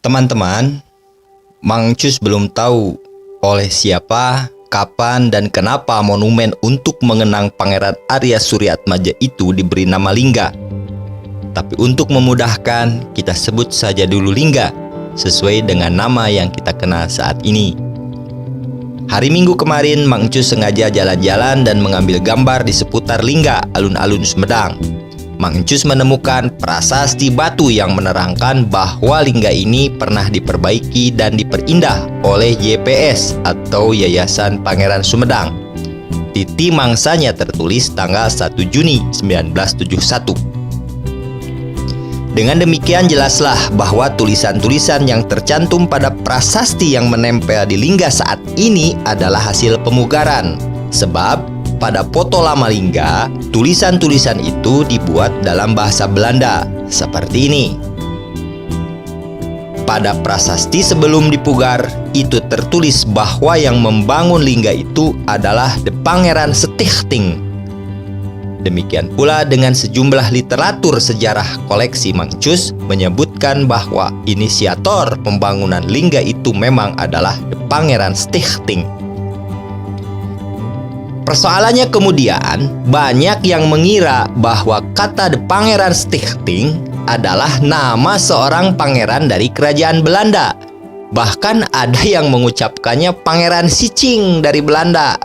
Teman-teman, Mang Encus belum tahu oleh siapa, kapan, dan kenapa monumen untuk mengenang Pangeran Arya Suryatmaja itu diberi nama Lingga. Tapi untuk memudahkan, kita sebut saja dulu Lingga, sesuai dengan nama yang kita kenal saat ini. Hari Minggu kemarin, Mang Encus sengaja jalan-jalan dan mengambil gambar di seputar Lingga, alun-alun Sumedang. Mang Encus menemukan prasasti batu yang menerangkan bahwa Lingga ini pernah diperbaiki dan diperindah oleh YPS atau Yayasan Pangeran Sumedang. Titi mangsanya tertulis tanggal 1 Juni 1971. Dengan demikian jelaslah bahwa tulisan-tulisan yang tercantum pada prasasti yang menempel di Lingga saat ini adalah hasil pemugaran. Sebab pada foto lama Lingga, tulisan-tulisan itu dibuat dalam bahasa Belanda, seperti ini. Pada prasasti sebelum dipugar, itu tertulis bahwa yang membangun Lingga itu adalah The Pangeran Stichting. Demikian pula dengan sejumlah literatur sejarah koleksi Mang Encus menyebutkan bahwa inisiator pembangunan Lingga itu memang adalah The Pangeran Stichting. Persoalannya kemudian, banyak yang mengira bahwa kata The Pangeran Stichting adalah nama seorang pangeran dari kerajaan Belanda. Bahkan ada yang mengucapkannya Pangeran Sicing dari Belanda.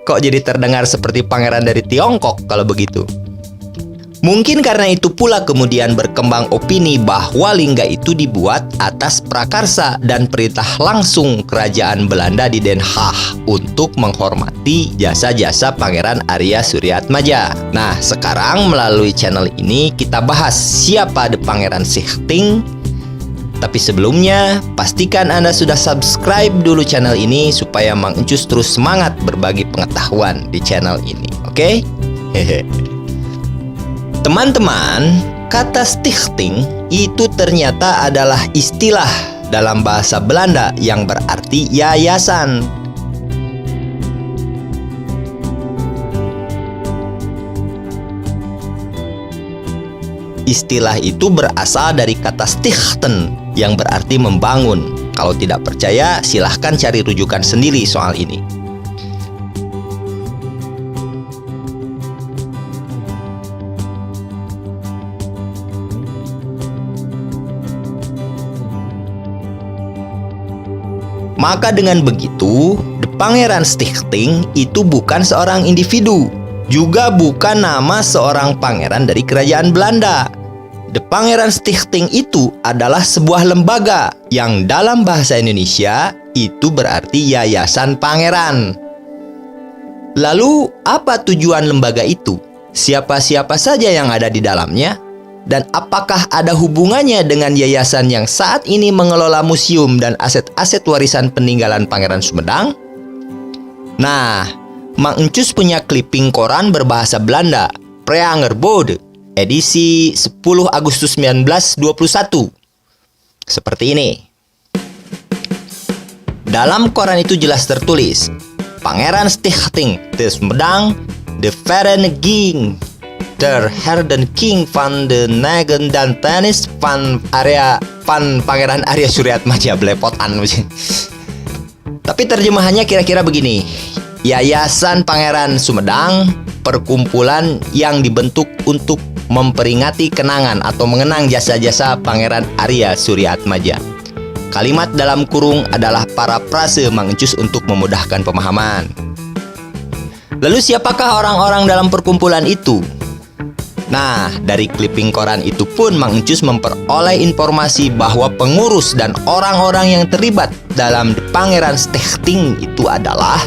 Kok jadi terdengar seperti pangeran dari Tiongkok kalau begitu? Mungkin karena itu pula kemudian berkembang opini bahwa Lingga itu dibuat atas prakarsa dan perintah langsung kerajaan Belanda di Den Haag untuk menghormati jasa-jasa Pangeran Arya Suryatmaja. Nah, sekarang melalui channel ini kita bahas siapa The Pangeran Stichting. Tapi sebelumnya, pastikan Anda sudah subscribe dulu channel ini supaya Mang Encus terus semangat berbagi pengetahuan di channel ini, oke? Hehe. Teman-teman, kata stichting itu ternyata adalah istilah dalam bahasa Belanda yang berarti yayasan. Istilah itu berasal dari kata stichten yang berarti membangun. Kalau tidak percaya, silahkan cari rujukan sendiri soal ini. Maka dengan begitu, The Pangeran Stichting itu bukan seorang individu, juga bukan nama seorang pangeran dari kerajaan Belanda. The Pangeran Stichting itu adalah sebuah lembaga yang dalam bahasa Indonesia itu berarti Yayasan Pangeran. Lalu, apa tujuan lembaga itu? Siapa-siapa saja yang ada di dalamnya? Dan apakah ada hubungannya dengan yayasan yang saat ini mengelola museum dan aset-aset warisan peninggalan Pangeran Sumedang? Nah, Mang Encus punya clipping koran berbahasa Belanda, Preangerbode, edisi 10 Agustus 1921. Seperti ini. Dalam koran itu jelas tertulis, Pangeran Stichting te Sumedang, de Vereniging Der Herden King van de Negen dan Tenis van Pangeran Arya Suryatmaja, belepotan. Tapi terjemahannya kira-kira begini. Yayasan Pangeran Sumedang, perkumpulan yang dibentuk untuk memperingati kenangan atau mengenang jasa-jasa Pangeran Arya Suryatmaja. Kalimat dalam kurung adalah parafrase Mang Encus untuk memudahkan pemahaman. Lalu siapakah orang-orang dalam perkumpulan itu? Nah, dari clipping koran itu pun Mang Encus memperoleh informasi bahwa pengurus dan orang-orang yang terlibat dalam The Pangeran Stichting itu adalah: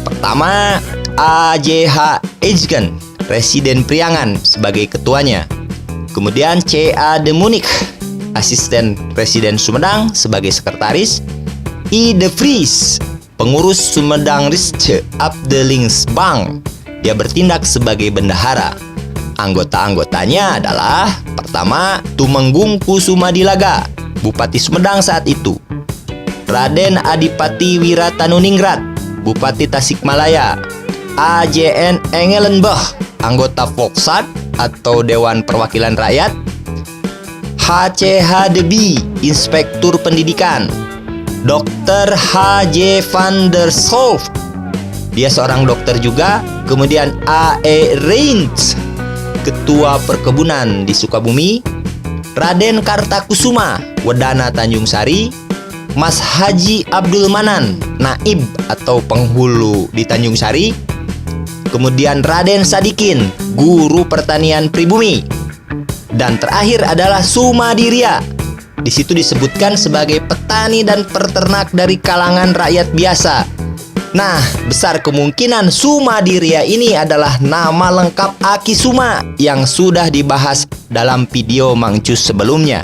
pertama, A.J.H. Eijgen, Residen Priangan sebagai ketuanya. Kemudian C.A. de Munich, Asisten Presiden Sumedang sebagai sekretaris. I. de Vries, pengurus Sumedang Rijksche Afdelingsbank. Dia bertindak sebagai bendahara. Anggota-anggotanya adalah: pertama, Tumenggung Kusumadilaga, Bupati Sumedang saat itu. Raden Adipati Wiratanuningrat, Bupati Tasikmalaya. A.J.N. Engelenbach, anggota Volksraad atau Dewan Perwakilan Rakyat. H.C.H. de Bie, Inspektur Pendidikan. Dr. H.J. van der Scholt, dia seorang dokter juga. Kemudian A.E. Reins, Ketua Perkebunan di Sukabumi. Raden Kartakusuma, Wedana Tanjung Sari. Mas Haji Abdul Manan, Naib atau penghulu di Tanjung Sari. Kemudian Raden Sadikin, Guru Pertanian Pribumi. Dan terakhir adalah Sumadiria. Di situ disebutkan sebagai petani dan peternak dari kalangan rakyat biasa. Nah, besar kemungkinan Sumadiria ini adalah nama lengkap Aki Suma yang sudah dibahas dalam video Mang Cus sebelumnya.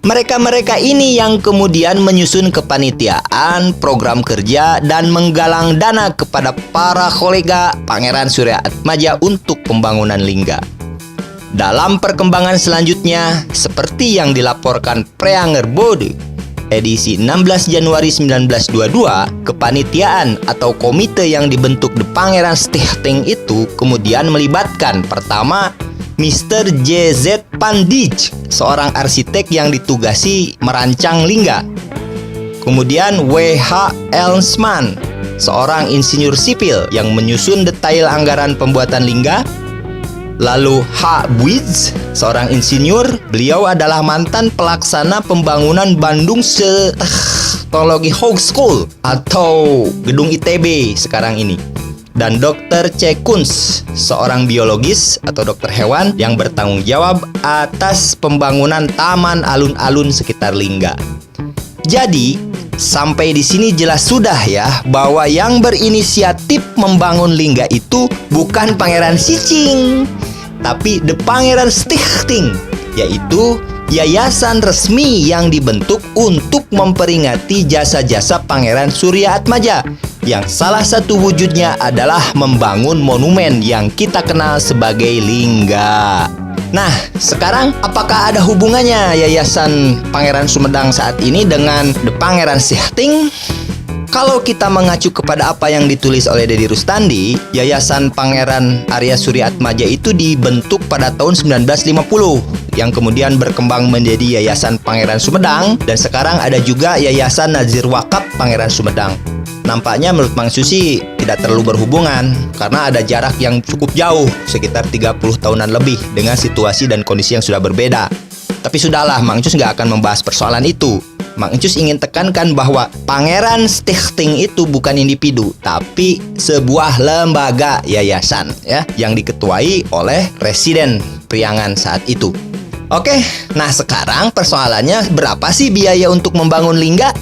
Mereka-mereka ini yang kemudian menyusun kepanitiaan, program kerja, dan menggalang dana kepada para kolega Pangeran Surya Atmaja untuk pembangunan lingga. Dalam perkembangan selanjutnya, seperti yang dilaporkan Preanger Bode, edisi 16 Januari 1922, kepanitiaan atau komite yang dibentuk The Pangeran Stichting itu kemudian melibatkan pertama Mr. J.Z. Pandij, seorang arsitek yang ditugasi merancang lingga. Kemudian W.H. Elsman, seorang insinyur sipil yang menyusun detail anggaran pembuatan lingga. Lalu H. Buiz, seorang insinyur. Beliau adalah mantan pelaksana pembangunan Bandung Technology House School atau gedung ITB sekarang ini. Dan Dr. C. Kunz, seorang biologis atau dokter hewan yang bertanggung jawab atas pembangunan taman alun-alun sekitar lingga. Jadi, sampai di sini jelas sudah ya bahwa yang berinisiatif membangun lingga itu bukan Pangeran Sicing, tapi The Pangeran Stichting, yaitu yayasan resmi yang dibentuk untuk memperingati jasa-jasa Pangeran Surya Atmaja, yang salah satu wujudnya adalah membangun monumen yang kita kenal sebagai lingga. Nah, sekarang apakah ada hubungannya Yayasan Pangeran Sumedang saat ini dengan The Pangeran Stichting? Kalau kita mengacu kepada apa yang ditulis oleh Dedi Rustandi, Yayasan Pangeran Arya Surya Atmaja itu dibentuk pada tahun 1950, yang kemudian berkembang menjadi Yayasan Pangeran Sumedang, dan sekarang ada juga Yayasan Nazir Wakaf Pangeran Sumedang. Nampaknya menurut Mang Susi tidak terlalu berhubungan karena ada jarak yang cukup jauh, sekitar 30 tahunan lebih dengan situasi dan kondisi yang sudah berbeda. Tapi sudahlah, Mang Cus nggak akan membahas persoalan itu. Mang Cus ingin tekankan bahwa Pangeran Stichting itu bukan individu, tapi sebuah lembaga yayasan ya, yang diketuai oleh Residen Priangan saat itu. Oke, nah sekarang persoalannya, berapa sih biaya untuk membangun lingga?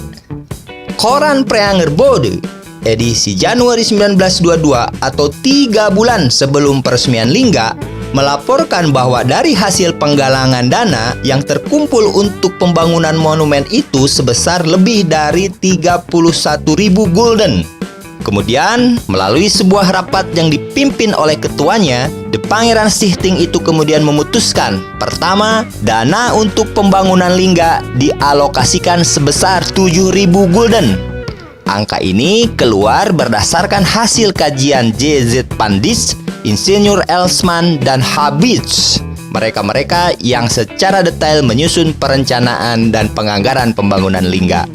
Koran Preanger Bode edisi Januari 1922 atau 3 bulan sebelum peresmian lingga melaporkan bahwa dari hasil penggalangan dana yang terkumpul untuk pembangunan monumen itu sebesar lebih dari 31.000 gulden. Kemudian, melalui sebuah rapat yang dipimpin oleh ketuanya, The Pangeran Stichting itu kemudian memutuskan, pertama, dana untuk pembangunan lingga dialokasikan sebesar 7.000 gulden. Angka ini keluar berdasarkan hasil kajian J.Z. Pandij, Insinyur Elsman, dan Habits. Mereka-mereka yang secara detail menyusun perencanaan dan penganggaran pembangunan lingga.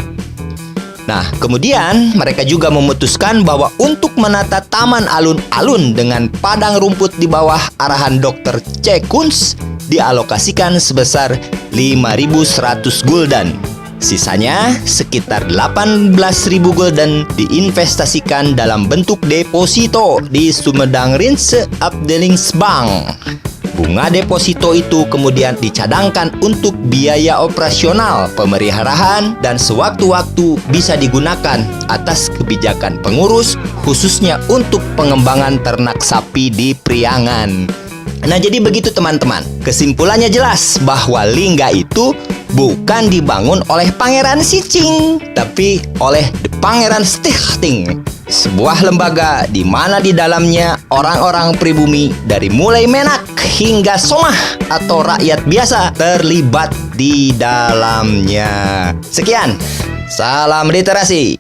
Nah, kemudian mereka juga memutuskan bahwa untuk menata taman alun-alun dengan padang rumput di bawah arahan Dr. C. Kunz dialokasikan sebesar 5.100 gulden. Sisanya sekitar 18.000 gulden diinvestasikan dalam bentuk deposito di Sumedang Rinse Afdelingsbank. Bunga deposito itu kemudian dicadangkan untuk biaya operasional, pemeliharaan, dan sewaktu-waktu bisa digunakan atas kebijakan pengurus, khususnya untuk pengembangan ternak sapi di Priangan. Nah, jadi begitu teman-teman. Kesimpulannya jelas bahwa lingga itu bukan dibangun oleh Pangeran Sicing, tapi oleh The Pangeran Stichting, sebuah lembaga di mana di dalamnya orang-orang pribumi dari mulai menak hingga somah atau rakyat biasa terlibat di dalamnya. Sekian, salam literasi.